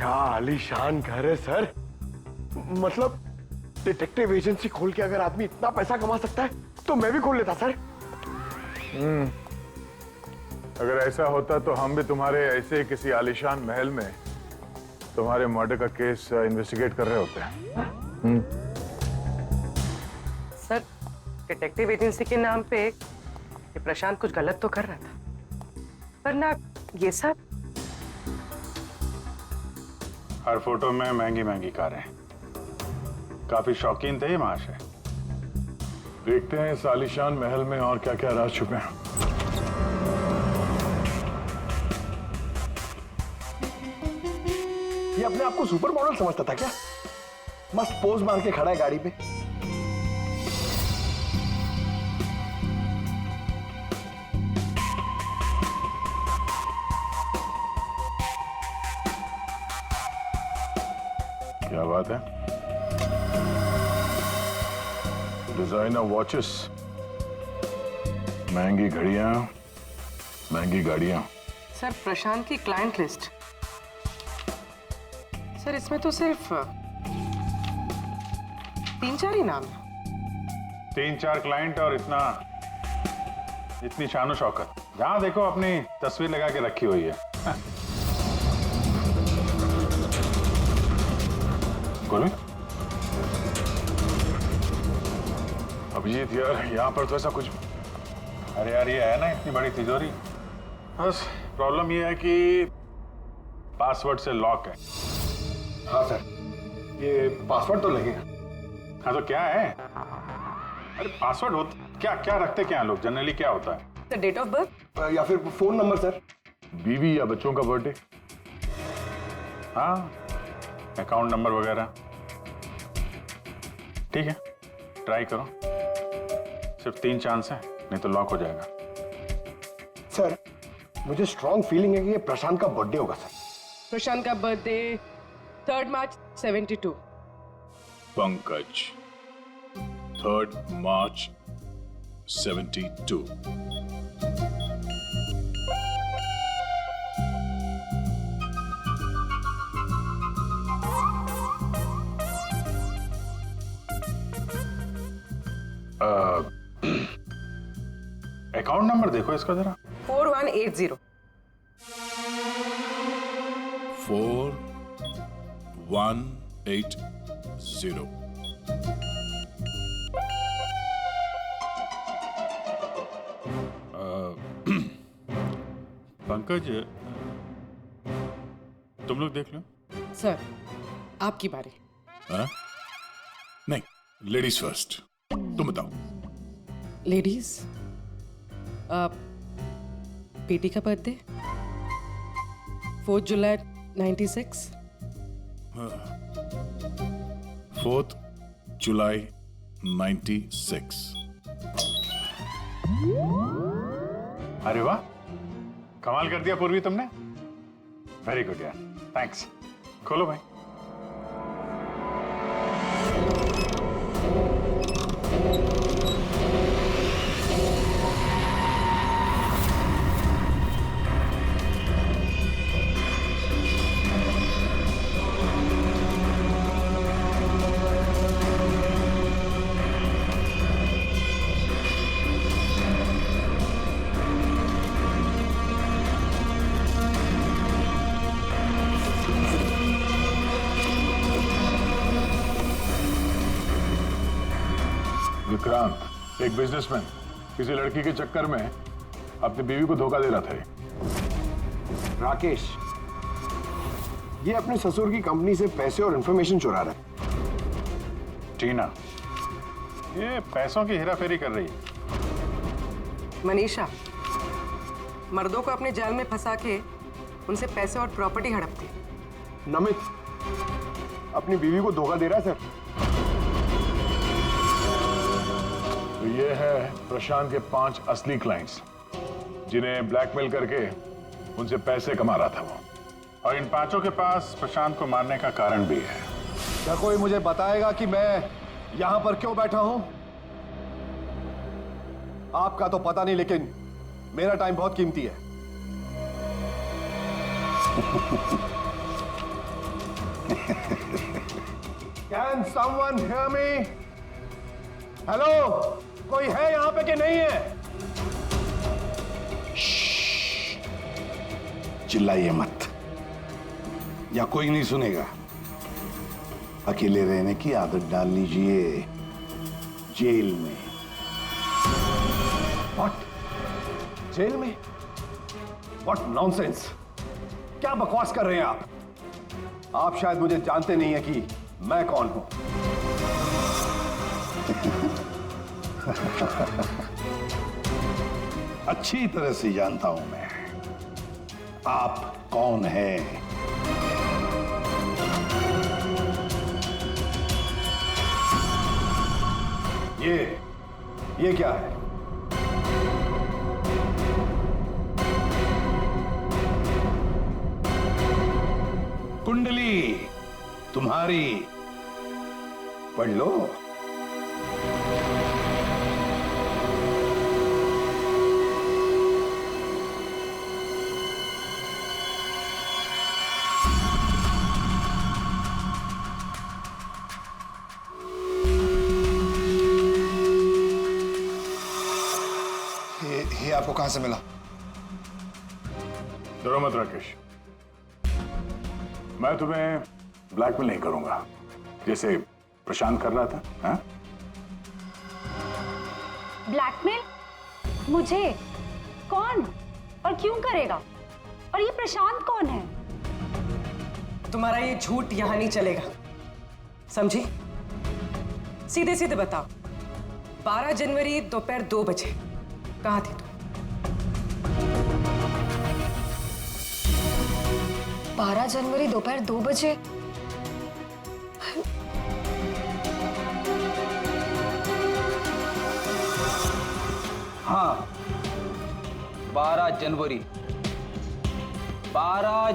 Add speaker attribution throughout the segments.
Speaker 1: क्या आलीशान घर है सर। मतलब डिटेक्टिव एजेंसी खोल के अगर आदमी इतना पैसा कमा सकता है तो मैं भी खोल लेता सर।
Speaker 2: अगर ऐसा होता तो हम भी तुम्हारे ऐसे किसी आलीशान महल में तुम्हारे मर्डर का केस इन्वेस्टिगेट कर रहे होते हैं।
Speaker 3: सर, डिटेक्टिव एजेंसी के नाम पे ये प्रशांत कुछ गलत तो कर रहा था, पर ना ये सब।
Speaker 4: हर फोटो में महंगी महंगी कारें। काफी शौकीन थे ये महाशय।
Speaker 2: देखते हैं इस आलीशान महल में और क्या क्या राज छुपे हैं।
Speaker 1: ये अपने आप को सुपर मॉडल समझता था क्या? मस्त पोज मार के खड़ा है गाड़ी पे।
Speaker 2: क्या बात है? डिजाइनर वॉचेस, महंगी घड़ियां, महंगी गाड़ियां।
Speaker 3: सर, प्रशांत की क्लाइंट लिस्ट। सर, इसमें तो सिर्फ 3-4 ही नाम है।
Speaker 4: 3-4 क्लाइंट और इतनी शानो शौकत। जहां देखो अपनी तस्वीर लगा के रखी हुई है। गुरमीत,
Speaker 2: अभिजीत यार, यहाँ पर तो ऐसा कुछ।
Speaker 4: अरे यार, ये है ना इतनी बड़ी तिजोरी। बस प्रॉब्लम ये है कि पासवर्ड से लॉक है।
Speaker 1: हाँ सर, ये पासवर्ड तो लगेगा।
Speaker 4: हाँ तो क्या है? अरे पासवर्ड होता क्या? क्या रखते क्या लोग जनरली? क्या होता है?
Speaker 3: सर, डेट ऑफ बर्थ
Speaker 1: या फिर फोन नंबर सर।
Speaker 2: बीवी या बच्चों का बर्थडे।
Speaker 4: हाँ, अकाउंट नंबर वगैरह। ठीक है, ट्राई करो। सिर्फ 3 चांस है, नहीं तो लॉक हो जाएगा।
Speaker 1: सर, मुझे स्ट्रॉन्ग फीलिंग है कि ये प्रशांत का बर्थडे होगा सर।
Speaker 3: प्रशांत का बर्थडे 3 मार्च 72।
Speaker 5: पंकज, 3 मार्च 72।
Speaker 4: अकाउंट नंबर देखो इसका जरा।
Speaker 3: 4180।
Speaker 5: 4180।
Speaker 4: पंकज, तुम लोग देख लो।
Speaker 3: सर, आपकी बारी।
Speaker 5: हाँ? नहीं, लेडीज फर्स्ट। तुम बताओ।
Speaker 3: लेडीज, बेटी का बर्थडे 4 जुलाई 96।
Speaker 5: 4 जुलाई 96।
Speaker 4: अरे वाह, कमाल कर दिया पूर्वी तुमने। वेरी गुड यार, थैंक्स। खोलो भाई।
Speaker 2: विक्रांत, एक बिजनेसमैन, किसी लड़की के चक्कर में अपनी बीवी को धोखा दे रहा था।
Speaker 1: राकेश, ये अपने ससुर की कंपनी से पैसे और इंफॉर्मेशन चुरा रहा है।
Speaker 4: टीना, ये पैसों की हेराफेरी कर रही है।
Speaker 3: मनीषा, मर्दों को अपने जाल में फंसा के उनसे पैसे और प्रॉपर्टी हड़पती।
Speaker 1: नमित अपनी बीवी को धोखा दे रहा है सर।
Speaker 2: तो ये है प्रशांत के 5 असली क्लाइंट्स, जिन्हें ब्लैकमेल करके उनसे पैसे कमा रहा था वो।
Speaker 4: और इन 5 के पास प्रशांत को मारने का कारण भी है।
Speaker 6: क्या कोई मुझे बताएगा कि मैं यहां पर क्यों बैठा हूं? आपका तो पता नहीं, लेकिन मेरा टाइम बहुत कीमती है। Can someone hear me? Hello, कोई है यहां पे कि नहीं है? चिल्लाइए मत, या कोई नहीं सुनेगा। अकेले रहने की आदत डाल लीजिए जेल में। What? जेल में? What nonsense? क्या बकवास कर रहे हैं आप? आप शायद मुझे जानते नहीं है कि मैं कौन हूं। अच्छी तरह से जानता हूं मैं आप कौन हैं। ये क्या है? कुंडली तुम्हारी, पढ़ लो।
Speaker 7: ये आपको कहां से मिला?
Speaker 2: डरो मत राकेश, मैं तुम्हें ब्लैकमेल नहीं करूंगा जैसे प्रशांत कर रहा था। हाँ?
Speaker 8: ब्लैकमेल? मुझे? कौन और क्यों करेगा? और ये प्रशांत कौन है?
Speaker 3: तुम्हारा ये झूठ यहां नहीं चलेगा, समझी? सीधे सीधे बताओ, 12 जनवरी दोपहर 2 बजे कहां थी तुम?
Speaker 8: 12 जनवरी दोपहर 2 बजे?
Speaker 9: हाँ, 12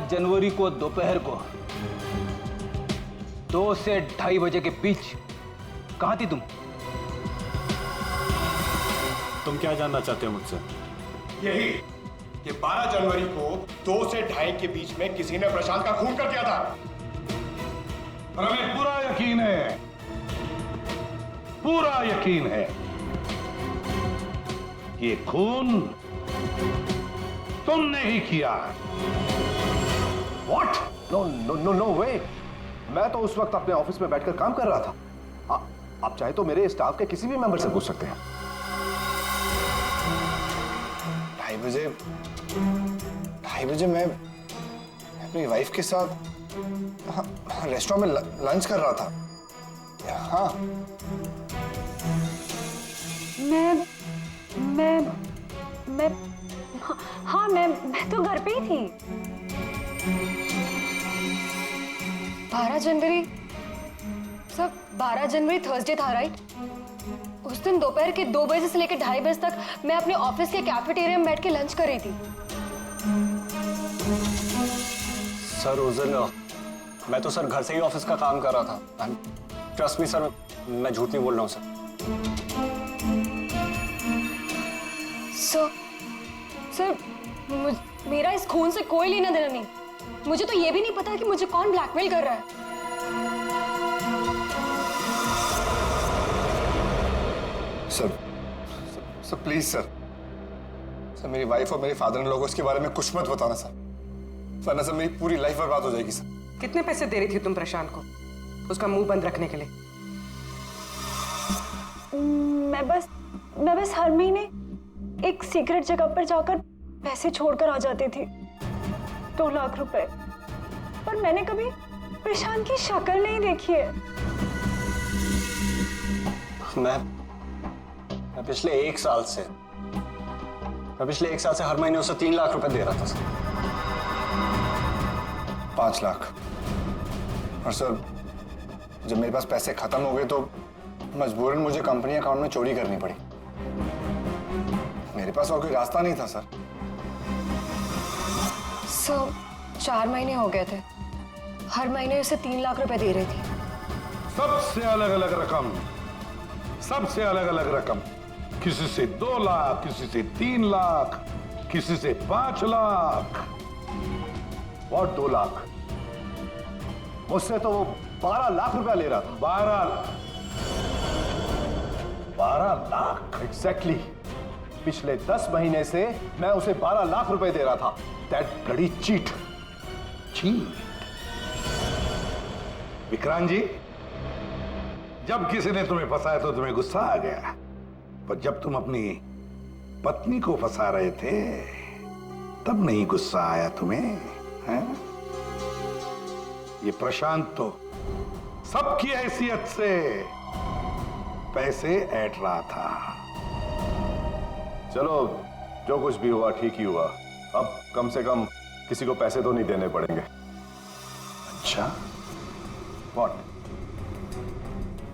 Speaker 9: जनवरी को दोपहर को 2 से 2:30 बजे के बीच कहां थी तुम?
Speaker 4: तुम क्या जानना चाहते हो मुझसे?
Speaker 1: यही कि 12 जनवरी को 2 से 2:30 के बीच में किसी ने प्रशांत का खून कर दिया था।
Speaker 6: और हमें पूरा यकीन है ये खून तुमने ही किया। What? No way! मैं तो उस वक्त अपने ऑफिस में बैठकर काम कर रहा था। आप चाहे तो मेरे स्टाफ के किसी भी मेंबर से पूछ सकते हैं।
Speaker 7: 2:30 बजे मैं अपनी वाइफ के साथ रेस्टोरेंट में लंच कर रहा था। हाँ,
Speaker 8: मैं तो घर पे ही थी। 12 जनवरी, सब 12 जनवरी थर्सडे था, राइट? उस दिन दोपहर के 2 बजे से लेकर 2:30 बजे तक मैं अपने ऑफिस के कैफेटेरिया में बैठ के लंच कर रही थी।
Speaker 7: सर उस दिन मैं तो सर घर से ही ऑफिस का काम कर रहा था। ट्रस्ट मी सर, मैं झूठ नहीं बोल रहा हूँ सर।
Speaker 8: सर, मेरा इस खून से कोई लेना देना नहीं। मुझे तो ये भी नहीं पता कि मुझे कौन ब्लैकमेल कर रहा है।
Speaker 7: सर प्लीज सर, मेरी वाइफ और मेरे फादर इन लोगों इसके बारे में कुछ मत बताना सर, वरना सर मेरी पूरी लाइफ बर्बाद हो जाएगी सर।
Speaker 3: कितने पैसे दे रही थी तुम प्रशांत को उसका मुंह बंद रखने के लिए?
Speaker 8: मैं बस हर महीने एक सीक्रेट जगह पर जाकर पैसे छोड़कर आ जाती थी, 2 लाख रुपए। पर मैंने कभी प्रशांत की शक्ल नहीं देखी है।
Speaker 7: मैं पिछले 1 साल से हर महीने उसे 3 लाख रुपए दे रहा था सर। 5 लाख। और सर जब मेरे पास पैसे खत्म हो गए तो मजबूरन मुझे कंपनी अकाउंट में चोरी करनी पड़ी। मेरे पास और कोई रास्ता नहीं था सर।
Speaker 8: 4 महीने हो गए थे, हर महीने उसे 3 लाख रुपए दे रही थी।
Speaker 6: सबसे अलग अलग रकम, किसी से 2 लाख, किसी से 3 लाख, किसी से 5 लाख और 2 लाख। मुझसे तो वो 12 लाख रुपया ले रहा था। 12 लाख एग्जैक्टली। पिछले 10 महीने से मैं उसे 12 लाख रुपए दे रहा था। That bloody cheat.
Speaker 10: Vikrant ji, जब किसी ने तुम्हें फंसाया तो तुम्हें गुस्सा आ गया, पर जब तुम अपनी पत्नी को फंसा रहे थे तब नहीं गुस्सा आया तुम्हें, हैं? ये प्रशांत तो सबकी हैसियत से पैसे ऐंठ रहा था।
Speaker 6: चलो, जो कुछ भी हुआ ठीक ही हुआ। अब कम से कम किसी को पैसे तो नहीं देने पड़ेंगे।
Speaker 10: अच्छा,
Speaker 6: व्हाट?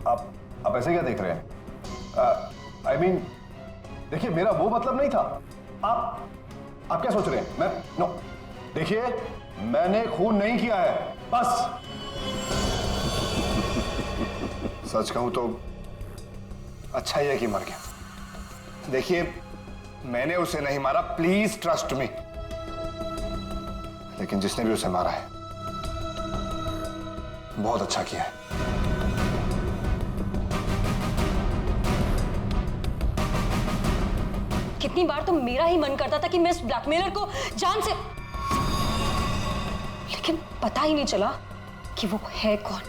Speaker 6: आप ऐसे क्या देख रहे हैं? आई मीन, देखिए, मेरा वो मतलब नहीं था। आप क्या सोच रहे हैं? मैं नो, देखिए, मैंने खून नहीं किया है, बस।
Speaker 7: सच कहूं तो अच्छा ही है कि मर गया। देखिए, मैंने उसे नहीं मारा, प्लीज ट्रस्ट मी। लेकिन जिसने भी उसे मारा है बहुत अच्छा किया है।
Speaker 8: कितनी बार तो मेरा ही मन करता था कि मैं इस ब्लैकमेलर को जान से, लेकिन पता ही नहीं चला कि वो है कौन।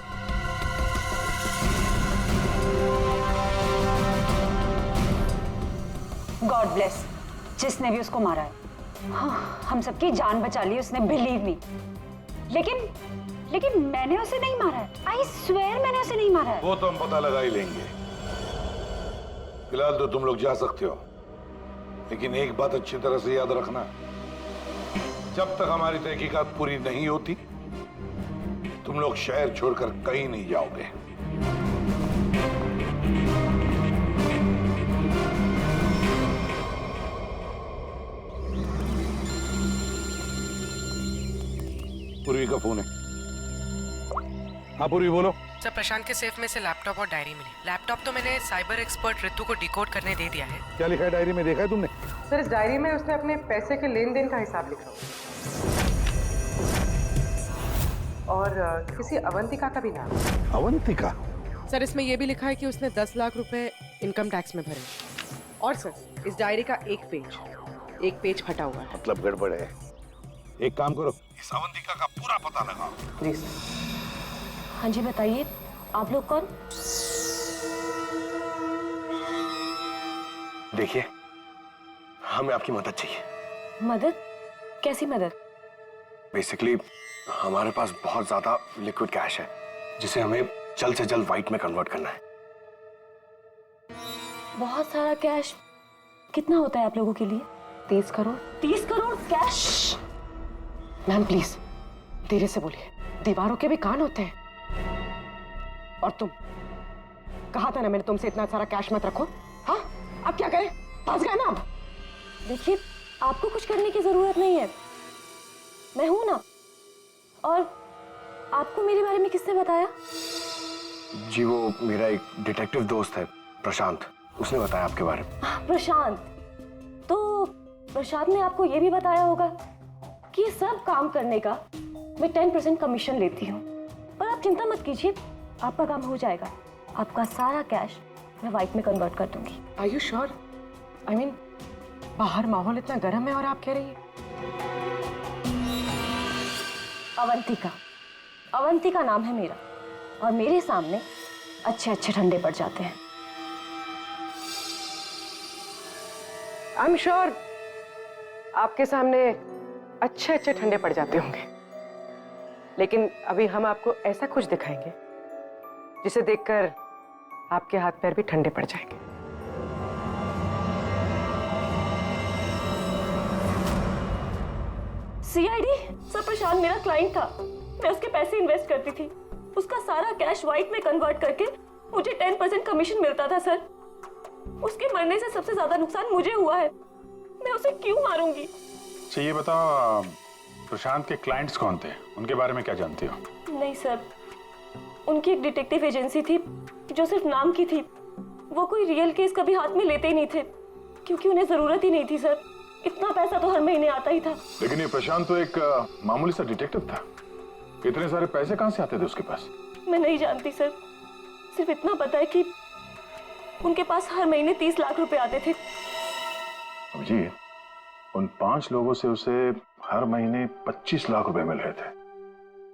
Speaker 11: गॉड ब्लेस जिसने भी उसको मारा है। हाँ, हम सबकी जान बचा ली उसने, बिलीव मी। लेकिन मैंने उसे नहीं मारा है। आई स्वेयर मैंने उसे नहीं मारा है।
Speaker 10: वो तो हम पता लगा ही लेंगे। फिलहाल तो तुम लोग जा सकते हो, लेकिन एक बात अच्छी तरह से याद रखना, जब तक हमारी तहकीकात पूरी नहीं होती तुम लोग शहर छोड़कर कहीं नहीं जाओगे। पूर्वी का फोन है। हाँ पूर्वी, बोलो।
Speaker 3: सर, प्रशांत के सेफ में से लैपटॉप और डायरी मिली। लैपटॉप तो मैंने साइबर एक्सपर्ट ऋतु को डिकोड करने दे दिया है।
Speaker 10: क्या लिखा है डायरी में, देखा है तुमने?
Speaker 3: सर, इस डायरी में उसने अपने पैसे के लेन देन का हिसाब लिखा और किसी अवंतिका का भी नाम।
Speaker 10: अवंतिका?
Speaker 3: सर, इसमें यह भी लिखा है कि उसने 10 लाख रुपए इनकम टैक्स में भरे। और सर, इस डायरी का एक पेज फटा हुआ है।
Speaker 10: मतलब गड़बड़ है। एक काम करो, इस अवंतिका का पूरा पता लगाओ।
Speaker 3: प्लीज।
Speaker 8: हाँ जी, बताइए, आप लोग कौन?
Speaker 1: देखिए, हमें आपकी मदद चाहिए।
Speaker 8: मदद? कैसी मदद?
Speaker 1: बेसिकली हमारे पास बहुत ज्यादा लिक्विड कैश है जिसे हमें जल्द से जल्द व्हाइट में कन्वर्ट करना है।
Speaker 8: बहुत सारा कैश? कितना होता है आप लोगों के लिए? 30 crore? 30 crore cash?
Speaker 3: Ma'am please धीरे से बोलिए, दीवारों के भी कान होते हैं। और तुम, कहा था ना मैंने तुमसे, इतना सारा कैश मत रखो। हाँ, अब क्या करें? फंस गए ना अब।
Speaker 8: देखिए, आपको कुछ करने की जरूरत नहीं है, मैं हूं ना। और आपको मेरे बारे में किसने बताया?
Speaker 1: जी, वो मेरा एक डिटेक्टिव दोस्त है प्रशांत, उसने बताया आपके बारे में।
Speaker 8: प्रशांत? तो प्रशांत ने आपको यह भी बताया होगा कि ये सब काम करने का मैं 10% कमीशन लेती हूँ। पर आप चिंता मत कीजिए, आपका काम हो जाएगा। आपका सारा कैश मैं व्हाइट में कन्वर्ट कर दूंगी।
Speaker 3: Are you sure? I mean, बाहर माहौल इतना गर्म है और आप कह रही हैं।
Speaker 8: अवंतिका नाम है मेरा, और मेरे सामने अच्छे अच्छे ठंडे पड़ जाते हैं।
Speaker 3: आई एम श्योर आपके सामने अच्छे अच्छे ठंडे पड़ जाते होंगे, लेकिन अभी हम आपको ऐसा कुछ दिखाएंगे जिसे देखकर आपके हाथ पैर भी ठंडे पड़ जाएंगे।
Speaker 8: सीआईडी? सर, प्रशांत मेरा क्लाइंट था, मैं उसके पैसे इन्वेस्ट करती थी। उसका सारा कैश व्हाइट में कन्वर्ट करके मुझे 10% कमीशन मिलता था सर। उसके मरने से सबसे ज्यादा नुकसान मुझे हुआ है, मैं उसे क्यों मारूंगी?
Speaker 4: अच्छा ये बताओ, प्रशांत के क्लाइंट्स कौन थे, उनके बारे में क्या जानती हो?
Speaker 8: नहीं सर, उनकी एक डिटेक्टिव एजेंसी थी जो सिर्फ नाम की थी। वो कोई रियल केस कभी हाथ में लेते ही नहीं थे, क्योंकि उन्हें जरूरत ही नहीं थी सर। इतना पैसा तो हर महीने आता ही था।
Speaker 2: लेकिन ये प्रशांत तो एक मामूली सा डिटेक्टिव था। इतने सारे पैसे कहां से आते थे उसके पास?
Speaker 12: मैं नहीं जानती सर, सिर्फ इतना पता है कि उनके पास हर महीने 30 लाख रुपए आते थे।
Speaker 2: अभिजीत, उन 5 लोगों से उसे हर महीने 25 लाख रुपए मिल रहे थे।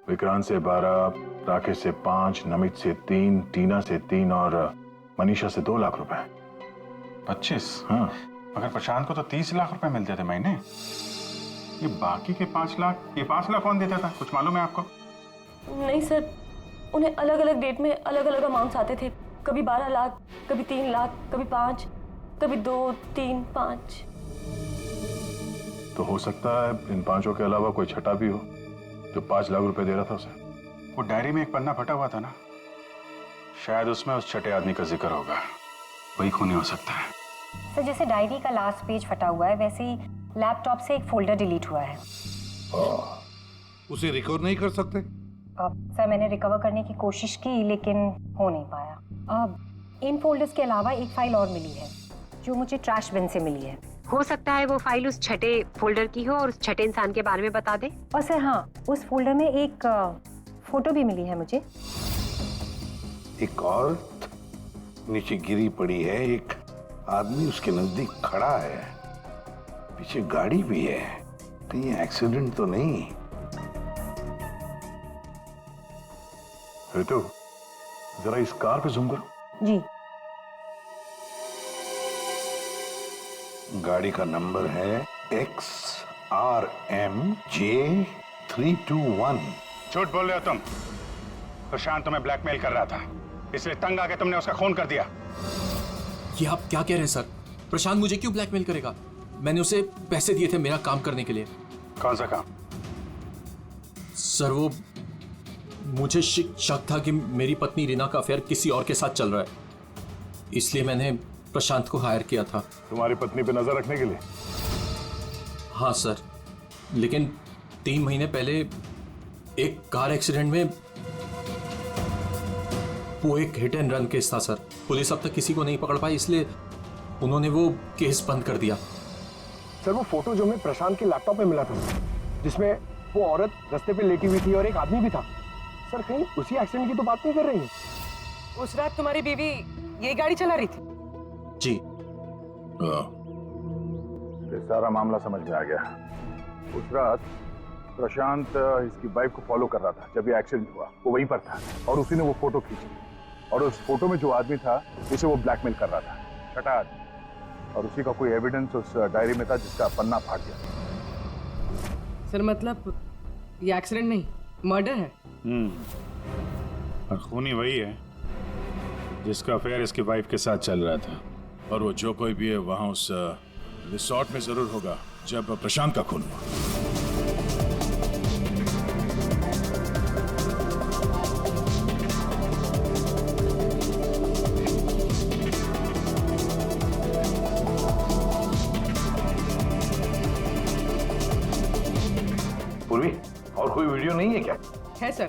Speaker 2: विक्रांत से 12, राकेश से 5, नमित से 3, टीना से 3 और मनीषा से 2 लाख रुपए।
Speaker 4: 25?
Speaker 2: हाँ।
Speaker 4: मगर प्रशांत को तो 30 लाख रुपए मिलते थे महीने। ये बाकी के 5 लाख, ये 5 लाख कौन देता था? कुछ मालूम है आपको?
Speaker 12: नहीं सर, उन्हें अलग अलग डेट में अलग अलग अमाउंट्स आते थे। कभी 12 लाख, कभी 3 लाख, कभी 5, कभी 2, 3, 5।
Speaker 2: तो हो सकता है इन 5 के अलावा कोई छठा भी हो जो 5 लाख रुपए दे रहा था उसे।
Speaker 4: वो डायरी में एक पन्ना फटा हुआ था ना, शायद उसमें उस छठे आदमी का जिक्र होगा। वही खूनी हो सकता है।
Speaker 11: सर, जैसे डायरी का लास्ट पेज फटा हुआ है वैसे ही लैपटॉप से एक फोल्डर डिलीट हुआ है।
Speaker 10: उसे रिकवर नहीं कर सकते?
Speaker 11: सर, मैंने रिकवर करने की कोशिश की लेकिन हो नहीं पाया। इन फोल्डर्स के अलावा एक फाइल और मिली है जो मुझे ट्रैश बिन से मिली है। हो सकता है वो फाइल उस छठे फोल्डर की हो और उस छठे इंसान के बारे में बता दे। और सर हाँ, उस फोल्डर में एक फोटो भी मिली है मुझे।
Speaker 10: एक औरत नीचे गिरी पड़ी है, एक आदमी उसके नजदीक खड़ा है, पीछे गाड़ी भी है। कहीं एक्सीडेंट तो नहीं?
Speaker 2: तो जरा इस कार पे जूम करो।
Speaker 11: जी।
Speaker 10: गाड़ी का नंबर है XRMJ321।
Speaker 4: झूठ बोल रहे हो तुम। प्रशांत तुम्हें ब्लैकमेल कर रहा था, इसलिए तंग आके तुमने उसका खून कर दिया।
Speaker 13: ये आप क्या कह रहे हैं सर? प्रशांत मुझे क्यों ब्लैकमेल करेगा? मैंने उसे पैसे दिए थे मेरा काम करने के लिए।
Speaker 4: कौन सा काम?
Speaker 13: सर, वो मुझे शक था कि मेरी पत्नी रीना का अफेयर किसी और के साथ चल रहा है, इसलिए मैंने प्रशांत को हायर किया था।
Speaker 2: तुम्हारी पत्नी पे नजर रखने के लिए?
Speaker 13: हाँ सर, लेकिन 3 महीने पहले एक कार एक्सीडेंट में वो एक हिट एंड रन केस था सर। पुलिस अब तक किसी को नहीं पकड़ पाई, इसलिए उन्होंने वो केस बंद कर दिया।
Speaker 1: सर, वो फोटो जो हमें प्रशांत के लैपटॉप में मिला था, जिसमें वो औरत रास्ते पे लेटी हुई थी और एक आदमी भी था। सर, कहीं उसी एक्सीडेंट की तो बात नहीं कर रही है?
Speaker 3: उस रात तुम्हारी बीवी ये गाड़ी चला रही थी?
Speaker 13: जी।
Speaker 2: ये सारा मामला समझ में आ गया। उस रात प्रशांत इसकी वाइफ को फॉलो कर रहा था। जब ये एक्सीडेंट हुआ वो वहीं पर था और उसी ने वो फोटो खींची, और उस फोटो में जो आदमी था उसे वो ब्लैकमेल कर रहा था, छठा आदमी। और उसी का कोई एविडेंस उस डायरी में था जिसका पन्ना फाट गया।
Speaker 3: सर, मतलब ये एक्सीडेंट नहीं, मर्डर है।
Speaker 4: और खूनी वही है जिसका अफेयर इसकी वाइफ के साथ चल रहा था।
Speaker 5: और वो जो कोई भी है वहां उस रिसोर्ट में जरूर होगा जब प्रशांत का खून हुआ।
Speaker 10: पूर्वी, और कोई वीडियो नहीं है क्या?
Speaker 3: है सर,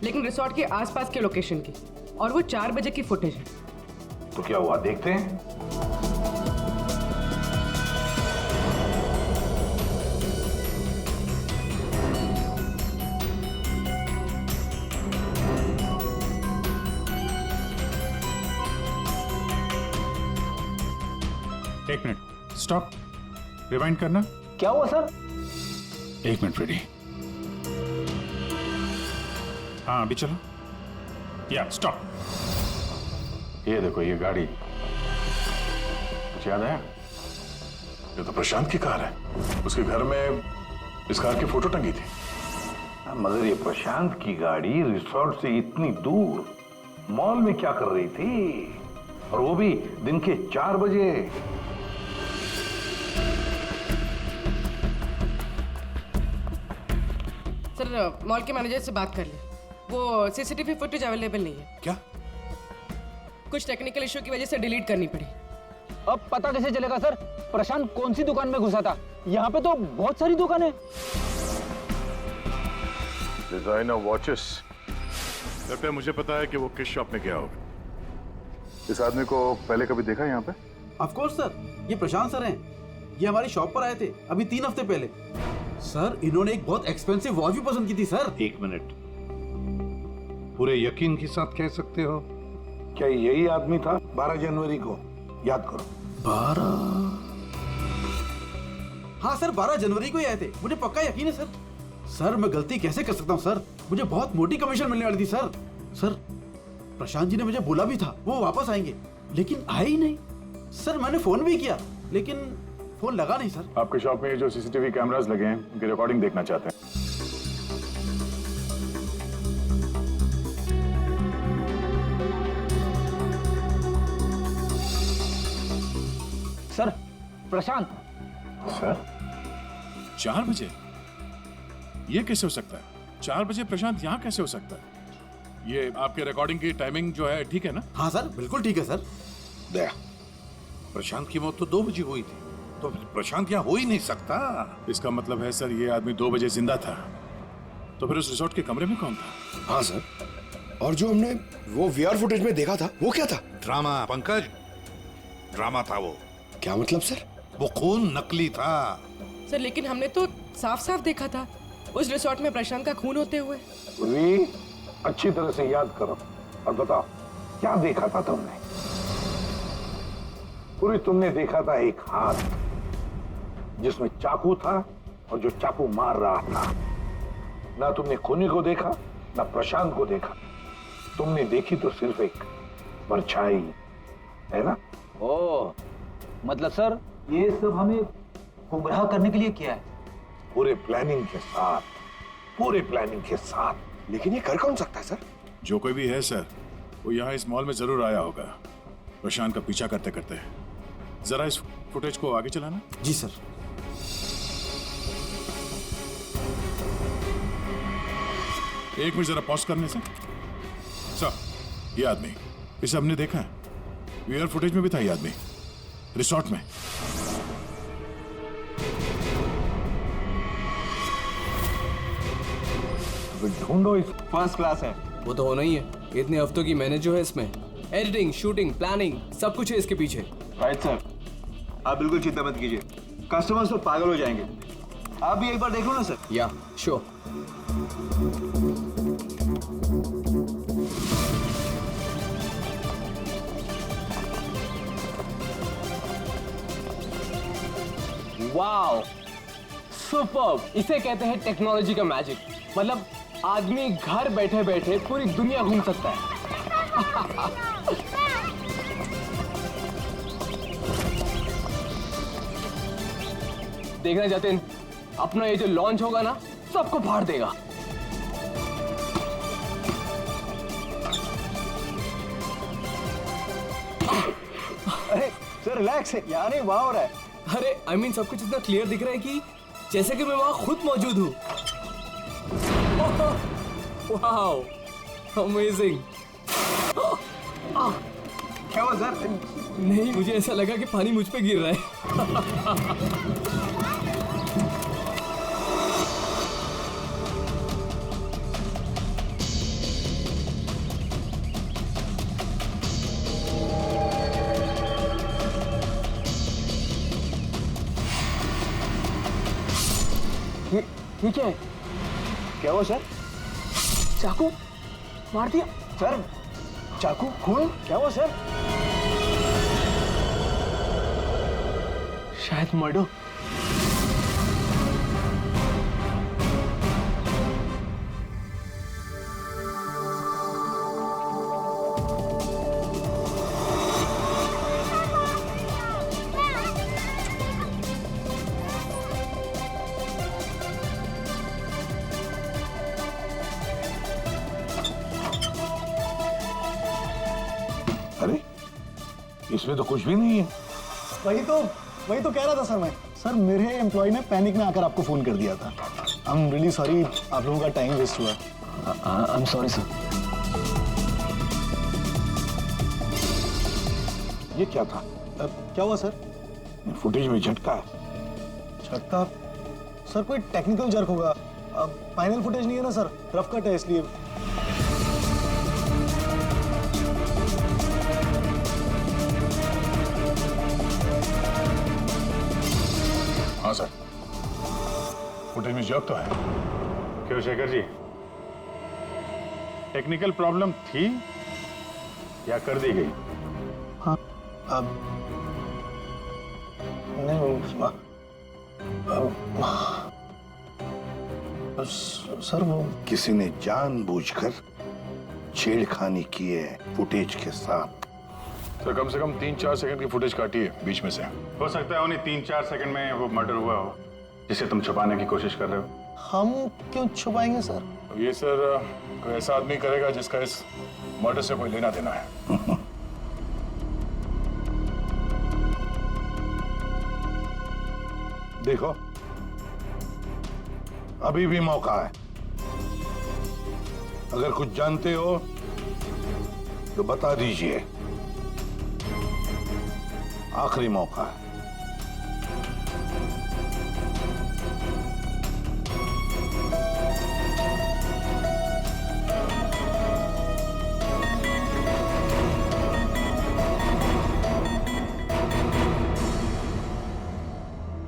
Speaker 3: लेकिन रिसोर्ट के आसपास के लोकेशन की, और वो 4 बजे की फुटेज है।
Speaker 10: तो क्या हुआ, देखते हैं?
Speaker 4: एक मिनट, स्टॉप, रिवाइंड करना।
Speaker 9: क्या हुआ सर?
Speaker 4: 1 minute ready. हाँ, अभी चलो। या स्टॉप। ये देखो, ये गाड़ी, कुछ याद आया?
Speaker 2: ये तो प्रशांत की कार है। उसके घर में इस कार की फोटो टंगी थी।
Speaker 10: मगर ये प्रशांत की गाड़ी रिसोर्ट से इतनी दूर मॉल में क्या कर रही थी, और वो भी दिन के 4 बजे?
Speaker 3: सर, मॉल के मैनेजर से बात कर ले, वो सीसीटीवी फुटेज अवेलेबल नहीं है।
Speaker 13: क्या?
Speaker 3: कुछ टेक्निकल इशू की वजह से डिलीट करनी पड़ी।
Speaker 9: अब पता कैसे चलेगा सर प्रशांत कौन सी दुकान में घुसा था? यहाँ पे तो बहुत सारी दुकानें।
Speaker 2: Designer watches.
Speaker 5: लगता है मुझे पता है कि वो किस शॉप में गया होगा।
Speaker 2: इस आदमी को पहले कभी देखा यहाँ पे?
Speaker 14: ऑफ कोर्स सर, ये प्रशांत सर हैं। ये हमारी शॉप पर आए थे अभी 3 हफ्ते पहले। सर, इन्होंने एक बहुत एक्सपेंसिव वॉच भी पसंद की थी सर।
Speaker 10: 1 मिनट, पूरे यकीन के साथ कह सकते हो क्या यही आदमी था 12 जनवरी को? याद करो।
Speaker 14: 12? हाँ सर, 12 जनवरी को ही आए थे, मुझे पक्का यकीन है सर। सर मैं गलती कैसे कर सकता हूँ सर, मुझे बहुत मोटी कमीशन मिलने वाली थी सर। सर प्रशांत जी ने मुझे बोला भी था वो वापस आएंगे, लेकिन आए ही नहीं। सर मैंने फोन भी किया लेकिन फोन लगा नहीं सर।
Speaker 2: आपके शॉप में जो सीसीटीवी कैमरास लगे हैं उनकी रिकॉर्डिंग देखना चाहते हैं।
Speaker 9: सर प्रशांत।
Speaker 2: सर
Speaker 5: 4 बजे? ये कैसे हो सकता है? 4 बजे प्रशांत यहाँ कैसे हो सकता है? ये आपके रिकॉर्डिंग की टाइमिंग जो है ठीक है ना?
Speaker 14: हाँ सर बिल्कुल ठीक है सर।
Speaker 10: दया, प्रशांत की मौत तो 2 बजे हुई थी, तो फिर प्रशांत यहाँ हो ही नहीं सकता।
Speaker 5: इसका मतलब है सर ये आदमी 2 बजे जिंदा था, तो फिर उस रिसोर्ट के कमरे में कौन था?
Speaker 1: हाँ सर, और जो हमने वो वीआर फुटेज में देखा था वो क्या था?
Speaker 10: ड्रामा पंकज, ड्रामा था वो।
Speaker 1: क्या मतलब सर?
Speaker 10: वो खून नकली था।
Speaker 3: सर लेकिन हमने तो साफ साफ देखा था उस रिसोर्ट में प्रशांत का खून होते हुए।
Speaker 10: पूर्वी अच्छी तरह से याद करो और बताओ क्या देखा था तुमने? पूर्वी तुमने देखा था एक हाथ जिसमें चाकू था और जो चाकू मार रहा था। ना तुमने खूनी को देखा ना प्रशांत को देखा, तुमने देखी तो सिर्फ एक परछाई, है ना?
Speaker 9: ओ मतलब सर ये सब हमें गुमराह करने के लिए किया है?
Speaker 10: पूरे प्लानिंग के साथ, पूरे प्लानिंग के साथ।
Speaker 1: लेकिन ये कर कौन सकता है सर?
Speaker 5: जो कोई भी है सर, वो यहाँ इस मॉल में जरूर आया होगा प्रशांत का पीछा करते करते। जरा इस फुटेज को आगे चलाना।
Speaker 14: जी सर।
Speaker 5: एक मिनट जरा पॉज करने से। सर ये आदमी, इसे हमने देखा है, वीआर फुटेज में भी था ये आदमी रिसोर्ट में।
Speaker 10: ढूंढो इस।
Speaker 9: फर्स्ट क्लास है।
Speaker 15: वो तो होना ही है, इतने हफ्तों की मेहनत जो है इसमें, एडिटिंग, शूटिंग, प्लानिंग सब कुछ है इसके पीछे।
Speaker 9: राइट सर, आप बिल्कुल चिंता मत कीजिए, कस्टमर्स तो पागल हो जाएंगे। आप भी एक बार देख लो ना सर।
Speaker 15: या श्योर।
Speaker 9: वाओ सुपर्ब, इसे कहते हैं टेक्नोलॉजी का मैजिक। मतलब आदमी घर बैठे बैठे पूरी दुनिया घूम सकता है। देखना जतिन, अपना ये जो लॉन्च होगा ना सबको फाड़ देगा। अरे सर रिलैक्स है, यहाँ नहीं वहाँ हो रहा है।
Speaker 15: अरे आई मीन सब कुछ इतना क्लियर दिख रहा है कि जैसे कि मैं वहां खुद मौजूद हूँ। Wow amazing.
Speaker 9: क्या हुआ सर?
Speaker 15: नहीं, मुझे ऐसा लगा कि पानी मुझ पे गिर रहा है।
Speaker 9: ये क्या है? क्या हुआ सर? चाकू मार दिया सर। चाकू खून? क्या हुआ सर? शायद मर्डर।
Speaker 10: अरे इसमें तो कुछ भी नहीं है।
Speaker 16: वही तो कह रहा था सर मैं। सर मेरे एम्प्लॉय ने पैनिक में आकर आपको फोन कर दिया था। आई एम रियली सॉरी, आप लोगों का टाइम वेस्ट हुआ।
Speaker 9: I am sorry sir.
Speaker 10: ये क्या था?
Speaker 16: क्या हुआ सर?
Speaker 10: फुटेज में झटका है।
Speaker 16: झटका? सर कोई टेक्निकल जर्क होगा। फाइनल फुटेज नहीं है ना सर, रफ कट है इसलिए।
Speaker 5: हाँ सर, फुटेज में जर्क तो है। क्यों शेखर जी,
Speaker 4: टेक्निकल प्रॉब्लम थी या कर दी गई?
Speaker 16: हाँ सर वो
Speaker 10: किसी ने जानबूझकर छेड़खानी की है फुटेज के साथ।
Speaker 4: तो कम से कम 3-4 सेकंड की फुटेज काटी है बीच में से। हो सकता है उन्हीं 3-4 सेकंड में वो मर्डर हुआ हो जिसे तुम छुपाने की कोशिश कर रहे हो।
Speaker 16: हम क्यों छुपाएंगे सर?
Speaker 4: ये सर कोई ऐसा आदमी करेगा जिसका इस मर्डर से कोई लेना देना है।
Speaker 10: देखो अभी भी मौका है, अगर कुछ जानते हो तो बता दीजिए, आखिरी मौका है।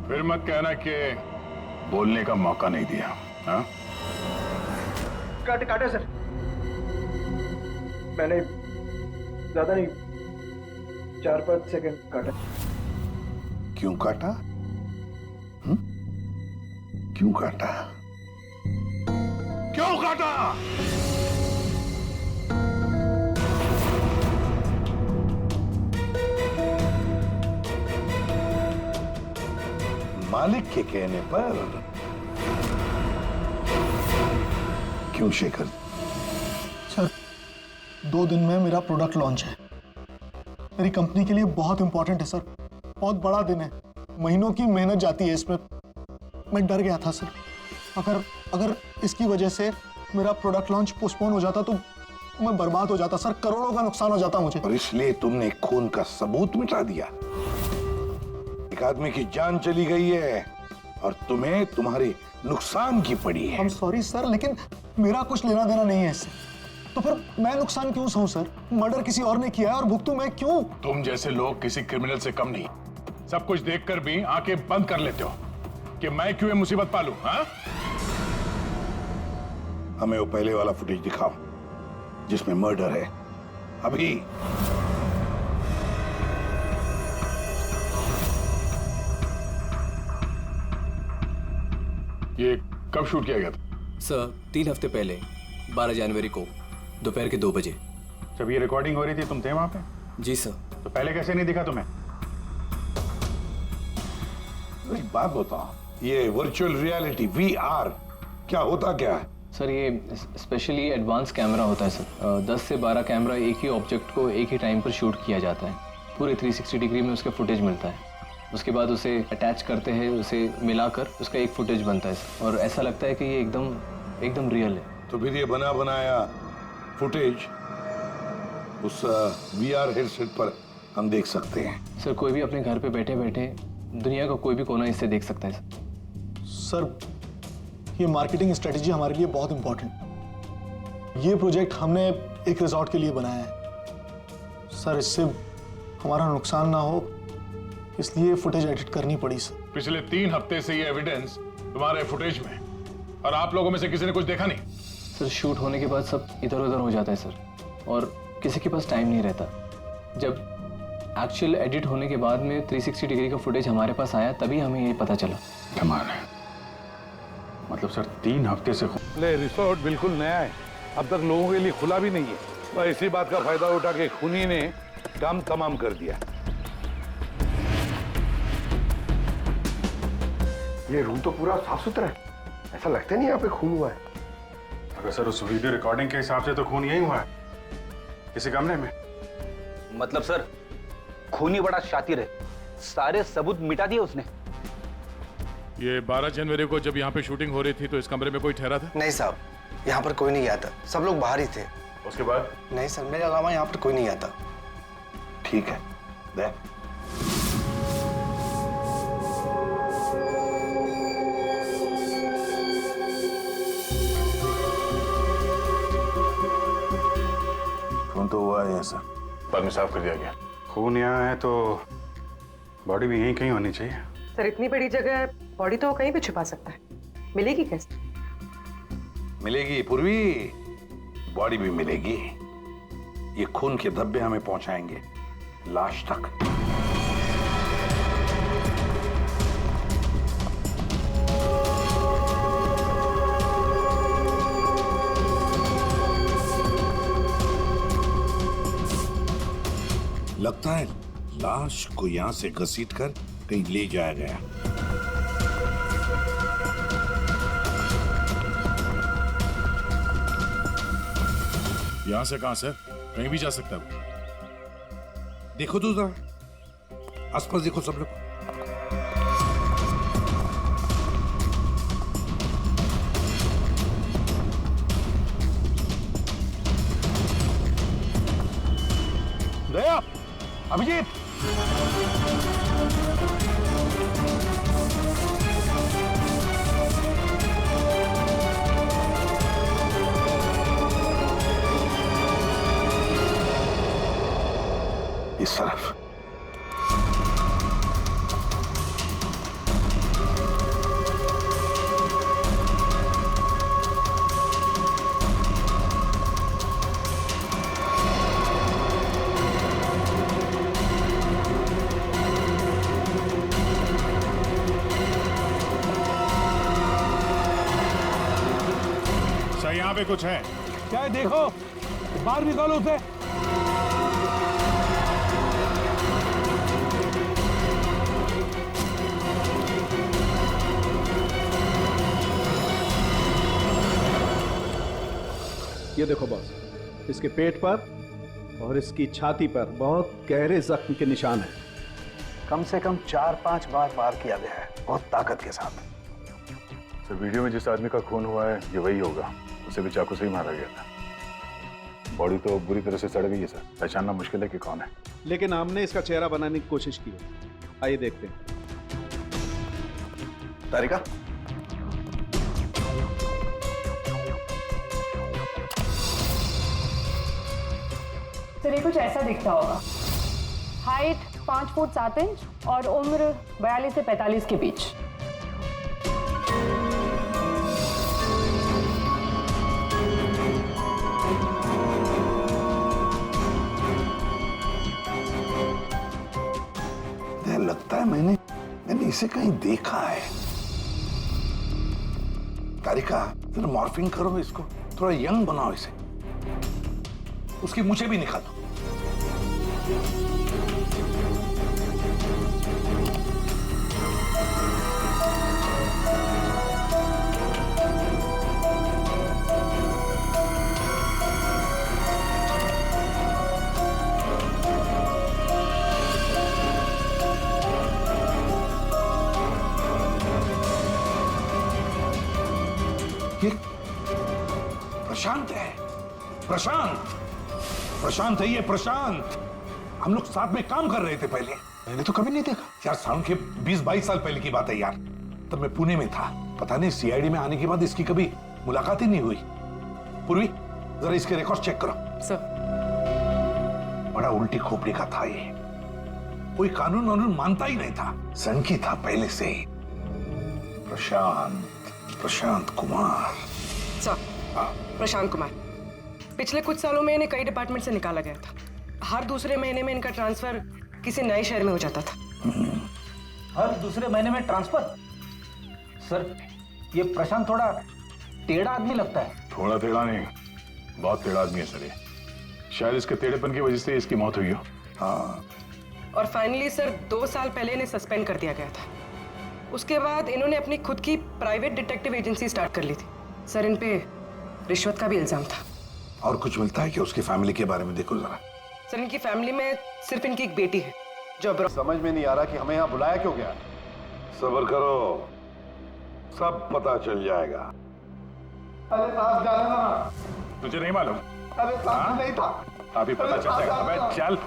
Speaker 4: फिर मत कहना कि बोलने का मौका नहीं दिया। हाँ?
Speaker 1: काटे सर, मैंने ज्यादा नहीं 4-5 सेकंड काटा।
Speaker 10: क्यों काटा? क्यों काटा? क्यों काटा? मालिक के कहने पर। क्यों शेखर?
Speaker 16: सर 2 दिन में मेरा प्रोडक्ट लॉन्च है, मेरी कंपनी के लिए बहुत इंपॉर्टेंट है सर, बहुत बड़ा दिन है, महीनों की मेहनत जाती है इसमें। मैं डर गया था सर, अगर इसकी वजह से मेरा प्रोडक्ट लॉन्च पोस्टपोन हो जाता तो मैं बर्बाद हो जाता सर, करोड़ों का नुकसान हो जाता मुझे।
Speaker 10: और इसलिए तुमने खून का सबूत मिटा दिया। एक आदमी की जान चली गई है और तुम्हें तुम्हारे नुकसान की पड़ी है।
Speaker 16: I'm sorry सर, लेकिन मेरा कुछ लेना देना नहीं है इससे, तो फिर मैं नुकसान क्यों सहूं सर? मर्डर किसी और ने किया है और भुगतूं मैं क्यों?
Speaker 4: तुम जैसे लोग किसी क्रिमिनल से कम नहीं, सब कुछ देखकर भी आंखें बंद कर लेते हो कि मैं क्यों ये मुसीबत पालूं। हाँ?
Speaker 10: हमें वो पहले वाला फुटेज दिखाओ जिसमें मर्डर है। अभी
Speaker 4: ये कब शूट किया गया था?
Speaker 15: सर 3 हफ्ते पहले 12 जनवरी को दोपहर के 2 बजे।
Speaker 4: जब ये रिकॉर्डिंग हो रही थी तुम थे वहां पे?
Speaker 15: जी सर।
Speaker 4: तो पहले कैसे नहीं दिखा तुम्हें?
Speaker 10: एक बात बताओ, ये वर्चुअल रियलिटी VR क्या होता क्या है?
Speaker 15: सर ये स्पेशली एडवांस कैमरा होता है सर। 10 से 12 कैमरा एक ही ऑब्जेक्ट को एक ही टाइम पर शूट किया जाता है, पूरे 360 डिग्री में उसका फुटेज मिलता है। उसके बाद उसे अटैच करते हैं, उसे मिलाकर उसका एक फुटेज बनता है सर, और ऐसा लगता है कि ये एकदम रियल है।
Speaker 10: तो फिर ये बना बनाया फुटेज उस VR हेडसेट पर हम देख सकते हैं।
Speaker 15: सर कोई भी अपने घर पे बैठे बैठे दुनिया का कोई भी कोना इससे देख सकता है
Speaker 16: सर। ये मार्केटिंग स्ट्रेटेजी हमारे लिए बहुत इंपॉर्टेंट। ये प्रोजेक्ट हमने एक रिजॉर्ट के लिए बनाया है सर, इससे हमारा नुकसान ना हो इसलिए फुटेज एडिट करनी पड़ी सर।
Speaker 4: पिछले 3 हफ्ते से ये एविडेंस तुम्हारे फुटेज में, और आप लोगों में से किसी ने कुछ देखा नहीं?
Speaker 15: सर शूट होने के बाद सब इधर उधर हो जाता है सर, और किसी के पास टाइम नहीं रहता। जब एक्चुअल एडिट होने के बाद में 360 डिग्री का फुटेज हमारे पास आया तभी हमें ये पता चला।
Speaker 4: कमाल है, मतलब सर 3 हफ्ते से
Speaker 10: रिसोर्ट बिल्कुल नया है, अब तक लोगों के लिए खुला भी नहीं है, और इसी बात का फायदा उठा के खूनी ने काम तमाम कर दिया।
Speaker 1: ये रूम तो पूरा साफ सुथरा है, ऐसा लगता नहीं यहाँ पे खून हुआ है।
Speaker 4: अगर सर उस वीडियो रिकॉर्डिंग के हिसाब से तो खून यही हुआ है, किसी कमरे में।
Speaker 17: मतलब सर खूनी बड़ा शातिर है, सारे सबूत मिटा दिए उसने।
Speaker 5: ये 12 जनवरी को जब यहाँ पे शूटिंग हो रही थी तो इस कमरे में कोई ठहरा था?
Speaker 7: नहीं साहब, यहाँ पर कोई नहीं गया था, सब लोग बाहर ही थे।
Speaker 4: उसके बाद?
Speaker 7: नहीं सर, मेरे अलावा यहाँ पर कोई नहीं गया था।
Speaker 10: ठीक है, दे।
Speaker 2: खून तो हुआ है सर,
Speaker 4: बाद में साफ कर दिया गया। खून यहाँ है तो बॉडी भी यहीं कहीं होनी चाहिए।
Speaker 3: सर इतनी बड़ी जगह बॉडी तो कहीं भी छुपा सकता है, मिलेगी कैसे?
Speaker 10: मिलेगी पूर्वी, बॉडी भी मिलेगी। ये खून के धब्बे हमें पहुंचाएंगे लाश तक। लगता है लाश को यहां से घसीट कर कहीं ले जाया गया।
Speaker 5: यहां से कहां सर? कहीं भी जा सकता है।
Speaker 10: देखो तो जरा आसपास देखो सब लोग।
Speaker 6: दया, अभिजीत,
Speaker 10: इस तरफ।
Speaker 5: सर यहाँ पे कुछ है?
Speaker 6: क्या है देखो, बाहर निकालो उसे।
Speaker 14: ये देखो बॉस, इसके पेट पर और इसकी छाती पर बहुत गहरे जख्म के निशान हैं।
Speaker 2: कम से कम 4-5 बार वार किया गया है, बहुत ताकत के साथ। सर वीडियो में जिस आदमी का खून हुआ है ये वही होगा, उसे भी चाकू से ही मारा गया था। बॉडी तो बुरी तरह से सड़ गई है सर, पहचानना मुश्किल है कि कौन है।
Speaker 14: लेकिन हमने इसका चेहरा बनाने की कोशिश की है। आइए देखते हैं।
Speaker 2: तारिका,
Speaker 8: सर ये कुछ ऐसा दिखता होगा। हाइट 5 फुट 7 इंच और उम्र 42 से 45 के बीच।
Speaker 10: लगता है मैंने इसे कहीं देखा है। तारिका, जरा मॉर्फिंग करो इसको, थोड़ा यंग बनाओ इसे। उसकी मूछें भी निकालो। ये प्रशांत है। प्रशांत है ये, प्रशांत। हम लोग साथ में काम कर रहे थे पहले। मैंने तो कभी नहीं देखा यार। साउंड के 20-22 साल पहले की बात है यार। तब मैं पुणे में था। पता नहीं सीआईडी में आने के बाद इसकी कभी मुलाकात ही नहीं हुई। पूर्वी, जरा इसके रिकॉर्ड चेक करो।
Speaker 3: सर।
Speaker 10: बड़ा उल्टी खोपड़ी का था ये। कोई कानून वानून मानता ही नहीं था। सनकी था पहले से ही। प्रशांत कुमार।
Speaker 3: सर, प्रशांत कुमार। पिछले कुछ सालों में इन्हें कई डिपार्टमेंट से निकाला गया था। हर दूसरे महीने में इनका ट्रांसफर किसी नए शहर में हो जाता था।
Speaker 17: हर दूसरे महीने में ट्रांसफर? सर, ये प्रशांत थोड़ा टेढ़ा आदमी लगता है।
Speaker 4: थोड़ा टेढ़ा नहीं, बहुत टेढ़ा आदमी है सर ये। शायद इसके टेढ़ेपन की वजह से इसकी मौत हुई हो।
Speaker 10: हाँ।
Speaker 3: और फाइनली सर 2 साल पहले इन्हें सस्पेंड कर दिया गया था। उसके बाद इन्होंने अपनी खुद की प्राइवेट डिटेक्टिव एजेंसी स्टार्ट कर ली थी। सर, इन पे रिश्वत का भी इल्जाम था।
Speaker 10: और कुछ मिलता है कि उसकी फैमिली के बारे में देखो जरा।
Speaker 3: सर, इनकी फैमिली में सिर्फ इनकी एक बेटी है जो
Speaker 6: समझ में नहीं आ रहा कि हमें यहाँ बुलाया क्यों गया।
Speaker 10: सब्र करो, सब पता चल जाएगा।
Speaker 6: अरे साहब, जाने ना।
Speaker 4: तुझे नहीं मालूम?
Speaker 6: अरे साहब, नहीं था।
Speaker 4: अभी पता चल जाएगा। अबे चल।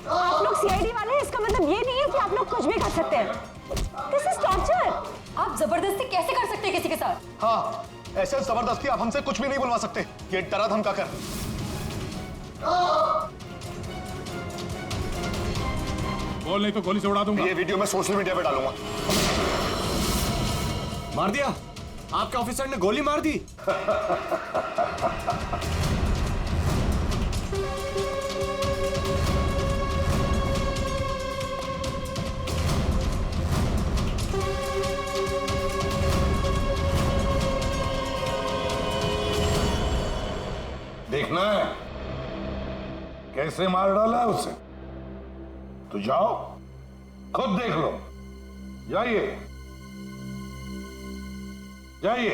Speaker 11: आप लोग सीआईडी वाले हैं, इसका मतलब ये नहीं है कि आप लोग कुछ भी कर सकते हैं। This is torture.
Speaker 8: आप जबरदस्ती कैसे कर सकते हैं किसी के साथ?
Speaker 6: हाँ,
Speaker 16: ऐसे जबरदस्ती आप हमसे कुछ भी नहीं बुलवा सकते। ये डरा धमका कर।
Speaker 5: बोल, नहीं तो गोली से उड़ा दूंगा।
Speaker 16: ये वीडियो मैं सोशल मीडिया पे डालूंगा।
Speaker 18: मार दिया, आपके ऑफिसर ने गोली मार दी।
Speaker 10: देखना है कैसे मार डाला है उसे? तो जाओ, खुद देख लो। जाइए जाइए।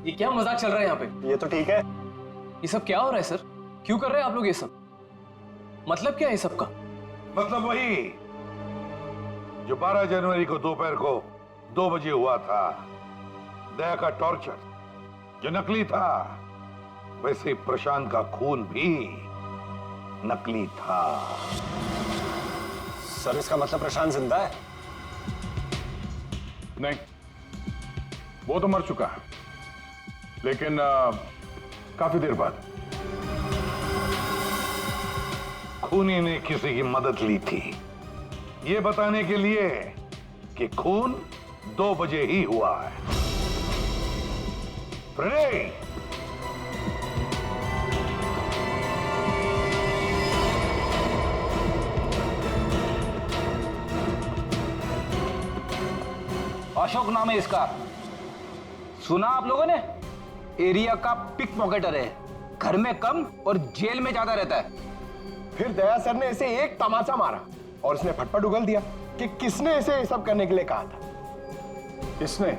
Speaker 15: ये क्या मजाक चल रहा है यहाँ पे?
Speaker 7: ये तो ठीक है।
Speaker 15: ये सब क्या हो रहा है सर? क्यों कर रहे हैं आप लोग ये सब? मतलब क्या है सब का?
Speaker 10: मतलब वही जो 12 जनवरी को दोपहर को 2 बजे हुआ था, दया का टॉर्चर जो नकली था, वैसे प्रशांत का खून भी नकली था।
Speaker 7: सर इसका मतलब प्रशांत जिंदा है?
Speaker 2: नहीं, वो तो मर चुका है, लेकिन काफी देर बाद।
Speaker 10: खूनी ने किसी की मदद ली थी ये बताने के लिए कि खून 2 बजे ही हुआ है। फ्रेडे,
Speaker 17: अशोक नाम है इसका। सुना आप लोगों ने? एरिया का पिक पॉकेटर है, घर में कम और जेल में ज्यादा रहता है।
Speaker 1: फिर दया सर ने इसे एक तमाचा मारा और उसने फटफट उगल दिया कि किसने इसे ये सब करने के लिए कहा था।
Speaker 10: किसने?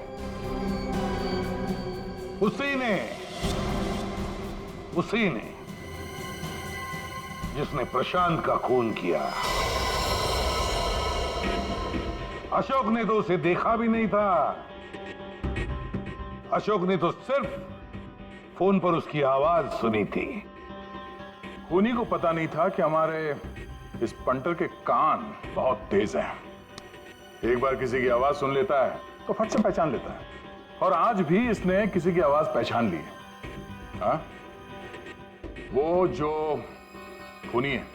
Speaker 10: उसी ने जिसने प्रशांत का खून किया। अशोक ने तो उसे देखा भी नहीं था। अशोक ने तो सिर्फ फोन पर उसकी आवाज सुनी थी।
Speaker 2: खूनी को पता नहीं था कि हमारे इस पंटर के कान बहुत तेज हैं। एक बार किसी की आवाज सुन लेता है तो फट से पहचान लेता है, और आज भी इसने किसी की आवाज पहचान ली है। हाँ? वो जो खूनी है,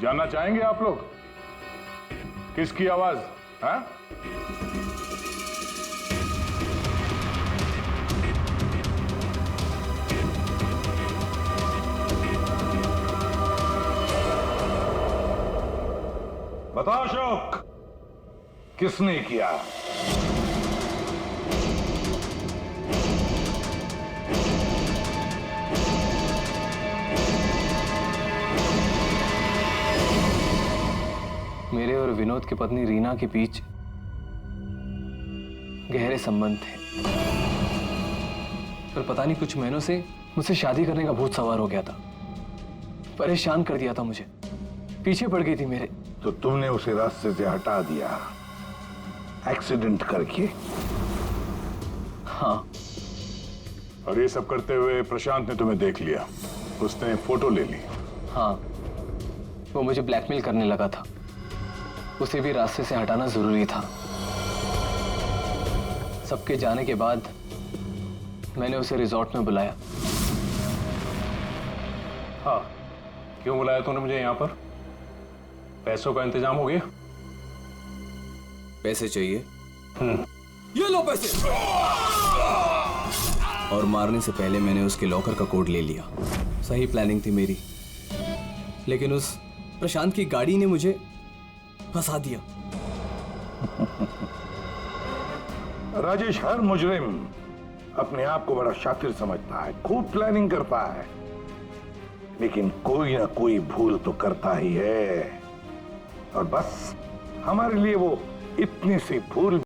Speaker 2: जानना चाहेंगे आप लोग किसकी आवाज? हाँ?
Speaker 10: बताओ अशोक, किसने किया?
Speaker 15: मेरे और विनोद की पत्नी रीना के बीच गहरे संबंध थे, पर पता नहीं कुछ महीनों से मुझसे शादी करने का भूत सवार हो गया था। परेशान कर दिया था मुझे, पीछे पड़ गई थी मेरे।
Speaker 10: तो तुमने उसे रास्ते से हटा दिया एक्सीडेंट करके?
Speaker 15: हाँ।
Speaker 2: और ये सब करते हुए प्रशांत ने तुम्हें देख लिया, उसने फोटो ले ली।
Speaker 15: हाँ, वो मुझे ब्लैकमेल करने लगा था। उसे भी रास्ते से हटाना जरूरी था। सबके जाने के बाद मैंने उसे रिजॉर्ट में बुलाया।
Speaker 2: हाँ, क्यों बुलाया तूने मुझे यहाँ पर? पैसों का इंतजाम हो गया?
Speaker 18: पैसे चाहिए?
Speaker 13: ये लो पैसे।
Speaker 18: और मारने से पहले मैंने उसके लॉकर का कोड ले लिया। सही प्लानिंग थी मेरी, लेकिन उस प्रशांत की गाड़ी ने मुझे फंसा दिया।
Speaker 10: राजेश हर मुजरिम अपने आप को बड़ा शातिर समझता है, खूब प्लानिंग करता है, लेकिन कोई ना कोई भूल तो करता ही है। और बस हमारे लिए वो इतनी सी भूल